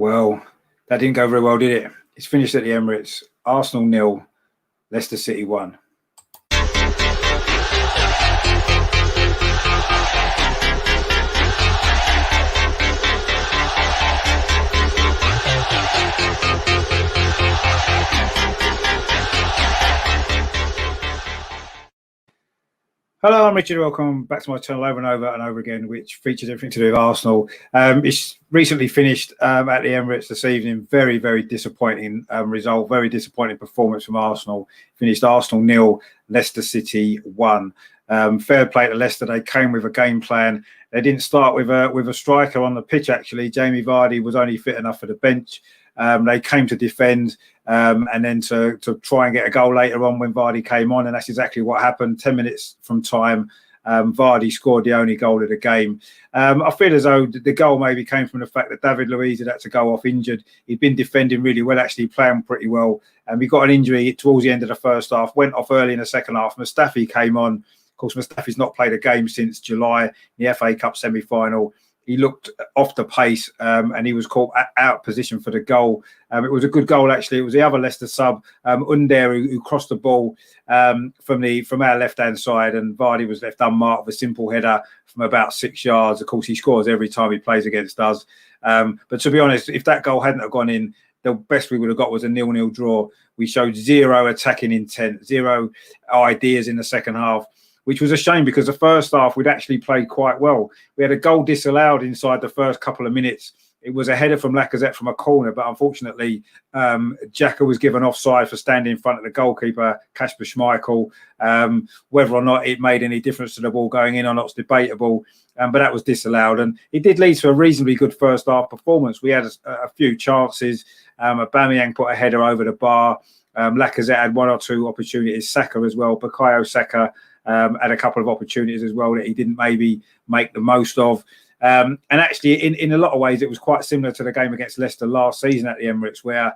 Well, that didn't go very well, did it? It's finished at the Emirates. Arsenal 0, Leicester City 1. Hello, I'm Richard. Welcome back to my channel over and over and over again, which features everything to do with Arsenal. It's recently finished at the Emirates this evening. Very, very disappointing result. Very disappointing performance from Arsenal. Finished Arsenal 0, Leicester City 1. Fair play to Leicester. They came with a game plan. They didn't start with a striker on the pitch. Actually, Jamie Vardy was only fit enough for the bench. They came to defend and then to try and get a goal later on when Vardy came on, and that's exactly what happened. 10 minutes from time, Vardy scored the only goal of the game. I feel as though the goal maybe came from the fact that David Luiz had to go off injured. He'd been defending really well, actually playing pretty well, and he got an injury towards the end of the first half, went off early in the second half. Mustafi came on. Of course, Mustafi's not played a game since July, the FA Cup semi-final. He looked off the pace and he was caught out of position for the goal. It was a good goal, actually. It was the other Leicester sub, Under, who crossed the ball from our left-hand side, and Vardy was left unmarked with a simple header from about 6 yards. Of course, he scores every time he plays against us. But to be honest, if that goal hadn't have gone in, the best we would have got was a 0-0 draw. We showed zero attacking intent, zero ideas in the second half, which was a shame because the first half we'd actually played quite well. We had a goal disallowed inside the first couple of minutes. It was a header from Lacazette from a corner, but unfortunately, Xhaka was given offside for standing in front of the goalkeeper, Kasper Schmeichel. Whether or not it made any difference to the ball going in or not is debatable, but that was disallowed. And it did lead to a reasonably good first half performance. We had a few chances. Aubameyang put a header over the bar. Lacazette had one or two opportunities. Saka as well. Bukayo Saka had a couple of opportunities as well that he didn't maybe make the most of. And actually, in a lot of ways, it was quite similar to the game against Leicester last season at the Emirates, where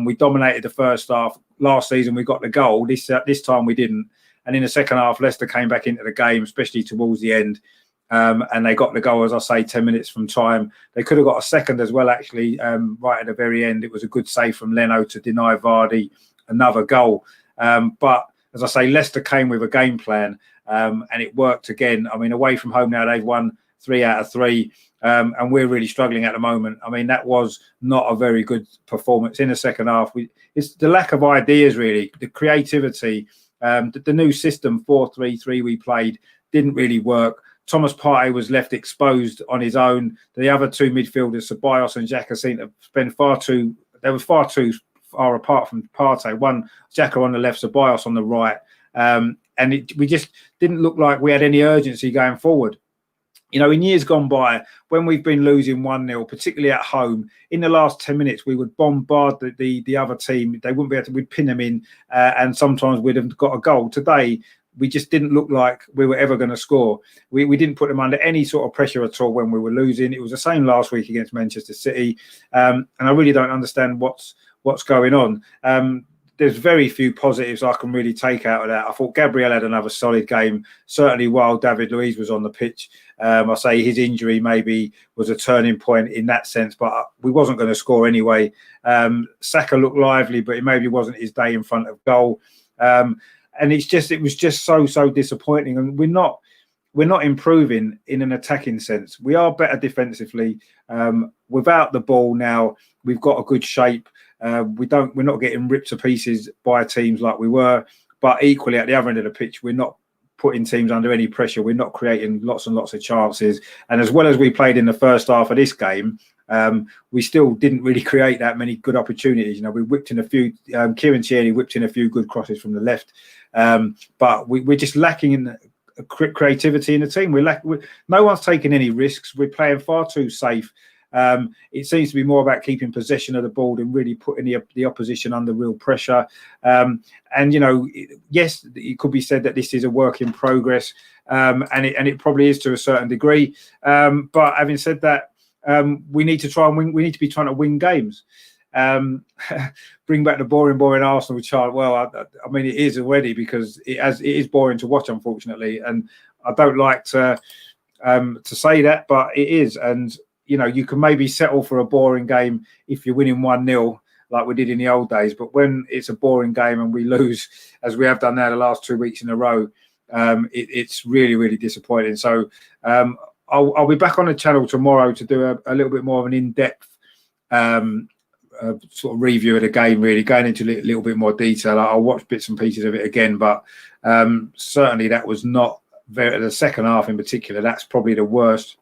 we dominated the first half. Last season, we got the goal. This time, we didn't. And in the second half, Leicester came back into the game, especially towards the end. And they got the goal, as I say, 10 minutes from time. They could have got a second as well, actually, right at the very end. It was a good save from Leno to deny Vardy another goal. But as I say, Leicester came with a game plan and it worked again. I mean, away from home now, they've won 3 out of 3 and we're really struggling at the moment. I mean, that was not a very good performance in the second half. It's the lack of ideas, really, the creativity. The new system, 4-3-3 we played, didn't really work. Thomas Partey was left exposed on his own. The other two midfielders, Ceballos and Xhaka, seemed to spend far too far apart from Partey. One, Xhaka on the left, Ceballos on the right. We just didn't look like we had any urgency going forward. You know, in years gone by, when we've been losing 1-0, particularly at home, in the last 10 minutes, we would bombard the other team. They wouldn't be able to, we'd pin them in, and sometimes we'd have got a goal. Today, we just didn't look like we were ever going to score. We didn't put them under any sort of pressure at all when we were losing. It was the same last week against Manchester City. And I really don't understand what's going on. There's very few positives I can really take out of that. I thought Gabriel had another solid game, certainly while David Luiz was on the pitch. I say his injury maybe was a turning point in that sense, but we wasn't going to score anyway. Saka looked lively, but it maybe wasn't his day in front of goal. And it was just so disappointing. And we're not improving in an attacking sense. We are better defensively. Without the ball now, we've got a good shape. We're not getting ripped to pieces by teams like we were, but equally at the other end of the pitch, we're not putting teams under any pressure. We're not creating lots and lots of chances. And as well as we played in the first half of this game, we still didn't really create that many good opportunities. You know, we whipped in a few. Kieran Tierney whipped in a few good crosses from the left, but we're just lacking in creativity in the team. No one's taking any risks. We're playing far too safe. It seems to be more about keeping possession of the ball than really putting the opposition under real pressure. And, you know, yes, it could be said that this is a work in progress, and it probably is to a certain degree. But having said that, we need to try and win. We need to be trying to win games. Bring back the boring Arsenal chant. Well, I mean, it is already, because it is boring to watch, unfortunately. And I don't like to say that, but it is. And you know, you can maybe settle for a boring game if you're winning 1-0 like we did in the old days. But when it's a boring game and we lose, as we have done now the last 2 weeks in a row, it's really, really disappointing. So I'll be back on the channel tomorrow to do a little bit more of an in-depth sort of review of the game, really going into a little bit more detail. I'll watch bits and pieces of it again, but certainly that was not the second half in particular. That's probably the worst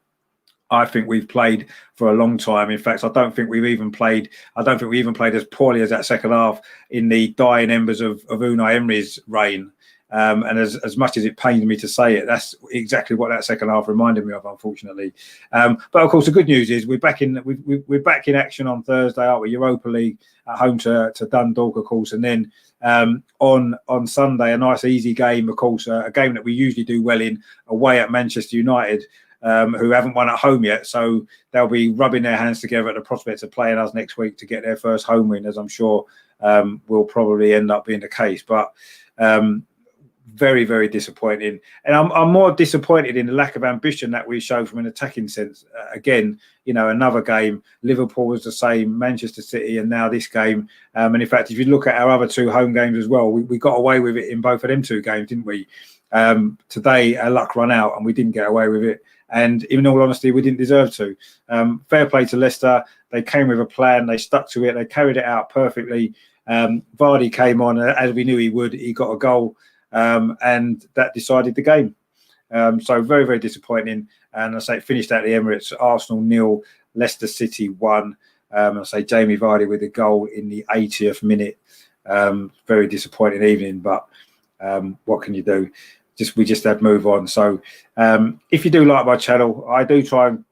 I think we've played for a long time. In fact, I don't think we even played as poorly as that second half in the dying embers of Unai Emery's reign. And as much as it pains me to say it, that's exactly what that second half reminded me of, unfortunately. But of course, the good news is we're back in action on Thursday, aren't we? Europa League at home to Dundalk, of course, and then on Sunday, a nice easy game, of course, a game that we usually do well in, away at Manchester United, who haven't won at home yet. So they'll be rubbing their hands together at the prospect of playing us next week to get their first home win, as I'm sure will probably end up being the case. But very, very disappointing. And I'm more disappointed in the lack of ambition that we show from an attacking sense. Again, you know, another game, Liverpool was the same, Manchester City, and now this game. And in fact, if you look at our other 2 home games as well, we got away with it in both of them 2 games, didn't we? Today, our luck ran out and we didn't get away with it. And in all honesty, we didn't deserve to. Fair play to Leicester. They came with a plan. They stuck to it. They carried it out perfectly. Vardy came on, as we knew he would. He got a goal. And that decided the game. So very, very disappointing. And I say it finished at the Emirates, Arsenal 0, Leicester City 1. I say Jamie Vardy with a goal in the 80th minute. Very disappointing evening, but what can you do? We just have to move on. So if you do like my channel, I do try and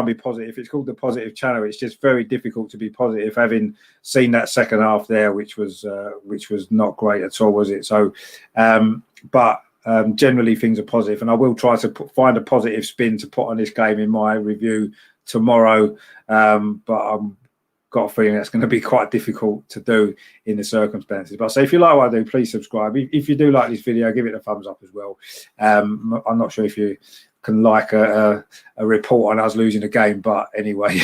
be positive. It's called the Positive Channel. It's just very difficult to be positive, having seen that second half there, which was not great at all, was it? So, but generally things are positive, and I will try to find a positive spin to put on this game in my review tomorrow. But I've got a feeling that's going to be quite difficult to do in the circumstances. But so if you like what I do, please subscribe. If you do like this video, give it a thumbs up as well. I'm not sure if you can like a report on us losing a game, but anyway,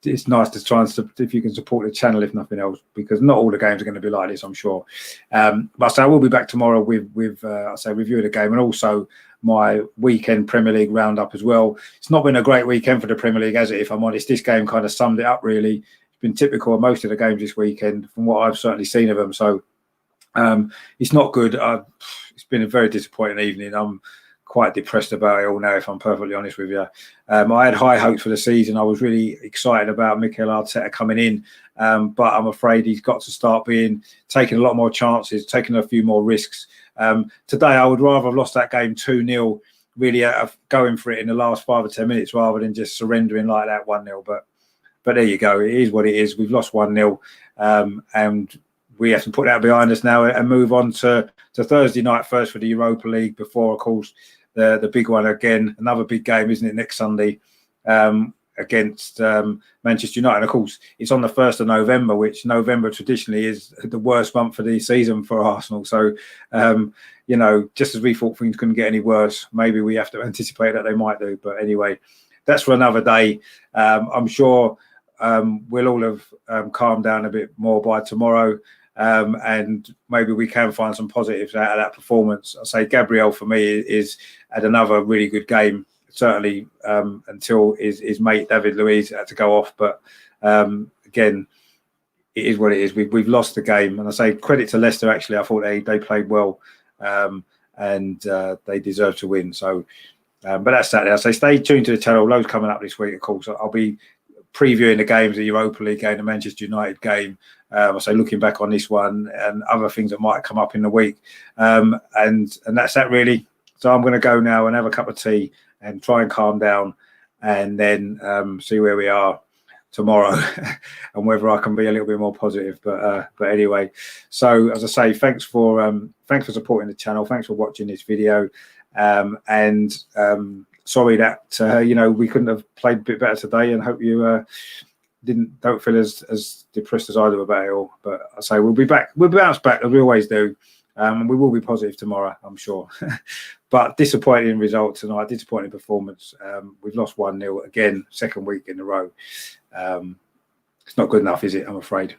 it's nice to try and if you can support the channel, if nothing else, because not all the games are going to be like this, I'm sure. But so I will be back tomorrow with I say review of the game and also my weekend Premier League roundup as well. It's not been a great weekend for the Premier League, has it? If I'm honest, this game kind of summed it up. Really, it's been typical of most of the games this weekend, from what I've certainly seen of them. So it's not good. It's been a very disappointing evening. I'm quite depressed about it all now, if I'm perfectly honest with you. I had high hopes for the season. I was really excited about Mikel Arteta coming in, but I'm afraid he's got to start taking a lot more chances, taking a few more risks. Today, I would rather have lost that game 2-0, really going for it in the last 5 or 10 minutes rather than just surrendering like that 1-0. But there you go. It is what it is. We've lost 1-0, and we have to put that behind us now and move on to Thursday night first for the Europa League before, of course, the big one again. Another big game, isn't it, next Sunday against Manchester United. And of course, it's on the 1st of November, which November traditionally is the worst month for the season for Arsenal. So, you know, just as we thought things couldn't get any worse, maybe we have to anticipate that they might do. But anyway, that's for another day. I'm sure we'll all have calmed down a bit more by tomorrow. And maybe we can find some positives out of that performance. I say Gabriel for me is at another really good game, certainly until his mate David Luiz had to go off. But again, it is what it is. We've lost the game, and I say credit to Leicester. Actually, I thought they played well, and they deserve to win. So, but that's Saturday. I say stay tuned to the channel. Loads coming up this week, of course. I'll be previewing the games, the Europa League game, the Manchester United game. I say looking back on this one and other things that might come up in the week, and that's that really. So I'm going to go now and have a cup of tea and try and calm down, and then see where we are tomorrow and whether I can be a little bit more positive. But anyway, so as I say, thanks for supporting the channel. Thanks for watching this video, and sorry that you know, we couldn't have played a bit better today, and hope you don't feel as depressed as I do about it all. But I say we'll be back. We'll bounce back as we always do. We will be positive tomorrow, I'm sure. But disappointing result tonight, disappointing performance. We've lost 1-0 again, second week in a row. It's not good enough, is it? I'm afraid.